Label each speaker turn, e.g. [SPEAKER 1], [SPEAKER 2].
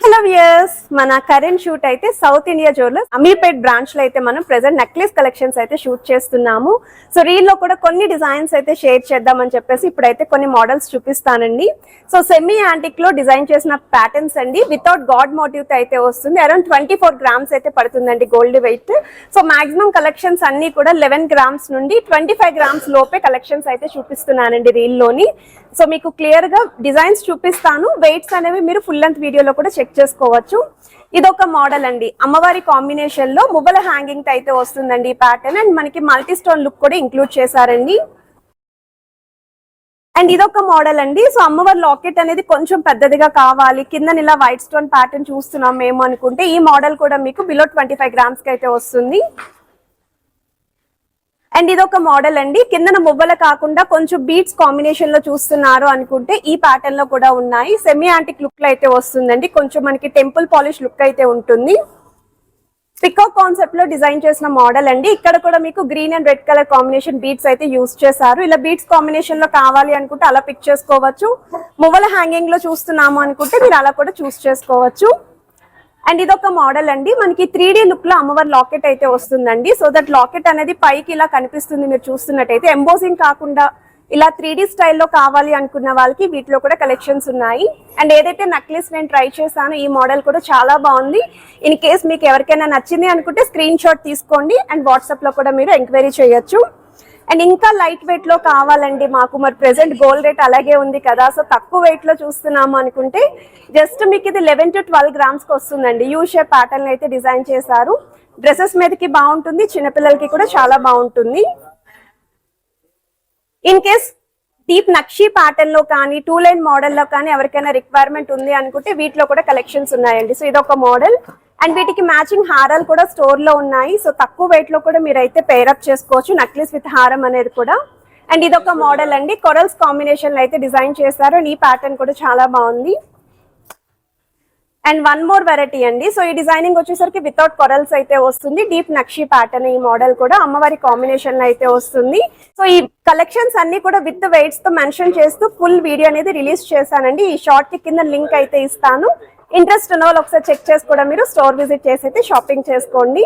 [SPEAKER 1] Hello viewers, మన current shoot అయితే south India jewellers Ameerpet branch లో అయితే మనం ప్రెజెంట్ నెక్లెస్ కలెక్షన్స్ అయితే షూట్ చేస్తున్నాము. సో రీల్ లో కూడా కొన్ని డిజైన్స్ అయితే షేర్ చేద్దామని చెప్పేసి ఇప్పుడైతే కొన్ని మోడల్స్ చూపిస్తానండి. సో సెమీ యాంటిక్ లో డిజైన్ చేసిన ప్యాటర్న్స్ అండి, వితౌట్ గాడ్ మోటివ్ తో అయితే వస్తుంది. అరౌండ్ 24 గ్రామ్స్ అయితే పడుతుందండి gold weight. So maximum collections అన్ని కూడా 11 గ్రామ్స్ నుండి 25 గ్రామ్స్ లోపే కలెక్షన్స్ అయితే చూపిస్తున్నానండి రీల్ లోని. సో మీకు క్లియర్ గా డిజైన్స్ చూపిస్తాను, వెయిట్స్ అనేవి మీరు ఫుల్ లెంత్ వీడియోలో కూడా చెక్ చేసుకోవచ్చు. ఇదొక మోడల్ అండి, అమ్మవారి కాంబినేషన్ లో మువ్వల హ్యాంగింగ్ తో అయితే వస్తుందండి ఈ ప్యాటర్న్. అండ్ మనకి మల్టీ స్టోన్ లుక్ కూడా ఇంక్లూడ్ చేశారండి. అండ్ ఇదొక మోడల్ అండి. సో అమ్మవారి లాకెట్ అనేది కొంచెం పెద్దదిగా కావాలి, కింద ఇలా వైట్ స్టోన్ ప్యాటర్న్ చూస్తున్నాం మేము అనుకుంటే ఈ మోడల్ కూడా మీకు బిలో 25 గ్రామ్స్ కి అయితే వస్తుంది. అండ్ ఇదొక మోడల్ అండి, కిందన మువ్వల కాకుండా కొంచెం బీట్స్ కాంబినేషన్ లో చూస్తున్నారు అనుకుంటే ఈ ప్యాటర్న్ లో కూడా ఉన్నాయి. సెమీ యాంటిక్ లుక్ లో అయితే వస్తుందండి, కొంచెం మనకి టెంపుల్ పాలిష్ లుక్ అయితే ఉంటుంది. పికాక్ కాన్సెప్ట్ లో డిజైన్ చేసిన మోడల్ అండి. ఇక్కడ కూడా మీకు green and red colour combination beats అయితే యూస్ చేశారు. ఇలా బీట్స్ కాంబినేషన్ లో కావాలి అనుకుంటే అలా పిక్ చేసుకోవచ్చు. మువ్వల హ్యాంగింగ్ లో చూస్తున్నాము అనుకుంటే మీరు అలా కూడా చూస్ చేసుకోవచ్చు. అండ్ ఇదొక మోడల్ అండి, మనకి 3D లుక్ లో అమ్మవారి లాకెట్ అయితే వస్తుందండి. సో దట్ లాకెట్ అనేది పైకి ఇలా కనిపిస్తుంది మీరు చూస్తున్నట్టయితే. ఎంబోసింగ్ కాకుండా ఇలా 3D స్టైల్లో కావాలి అనుకున్న వాళ్ళకి వీటిలో కూడా కలెక్షన్స్ ఉన్నాయి. అండ్ ఏదైతే నెక్లెస్ నేను ట్రై చేశానో ఈ మోడల్ కూడా చాలా బాగుంది. ఇన్ కేస్ మీకు ఎవరికైనా నచ్చింది అనుకుంటే స్క్రీన్ షాట్ తీసుకోండి అండ్ వాట్సాప్ లో కూడా మీరు ఎంక్వైరీ చేయొచ్చు. అండ్ ఇంకా లైట్ వెయిట్ లో కావాలండి మాకు, మరి ప్రెసెంట్ గోల్డ్ రేట్ అలాగే ఉంది కదా, సో తక్కువ వెయిట్ లో చూస్తున్నాము అనుకుంటే జస్ట్ మీకు ఇది 11 to 12 గ్రామ్స్ కి వస్తుందండి. యూ షేప్ ప్యాటర్న్ అయితే డిజైన్ చేశారు. డ్రెస్సెస్ మీదకి బాగుంటుంది, చిన్నపిల్లలకి కూడా చాలా బాగుంటుంది. In case deep nakshi pattern లో కానీ 2 లైన్ మోడల్ లో కానీ ఎవరికైనా రిక్వైర్మెంట్ ఉంది అనుకుంటే వీటిలో కూడా కలెక్షన్స్ ఉన్నాయండి. సో ఇదొక మోడల్ అండ్ వీటికి మ్యాచింగ్ హారాలు కూడా స్టోర్ లో ఉన్నాయి. సో తక్కువ వెయిట్ లో కూడా మీరైతే పేరప్ చేసుకోవచ్చు నెక్లెస్ విత్ హారం అనేది కూడా. అండ్ ఇదొక మోడల్ అండి, కొరల్స్ కాంబినేషన్ లో అయితే డిజైన్ చేశారు. అండ్ ఈ ప్యాటర్న్ కూడా చాలా బాగుంది. అండ్ వన్ మోర్ వెరైటీ అండి. సో ఈ డిజైనింగ్ వచ్చేసరికి వితౌట్ కొరల్స్ అయితే వస్తుంది, డీప్ నక్షి ప్యాటర్న్. ఈ మోడల్ కూడా అమ్మవారి కాంబినేషన్ లో అయితే వస్తుంది. సో ఈ కలెక్షన్స్ అన్ని కూడా విత్ వెయిట్స్ తో మెన్షన్ చేస్తూ ఫుల్ వీడియో అనేది రిలీజ్ చేశానండి. ఈ షార్ట్ కి కింద లింక్ అయితే ఇస్తాను. ఇంట్రెస్ట్ ఉన్న వాళ్ళు ఒకసారి చెక్ చేసి కూడా మీరు స్టోర్ విజిట్ చేసి అయితే షాపింగ్ చేసుకోండి.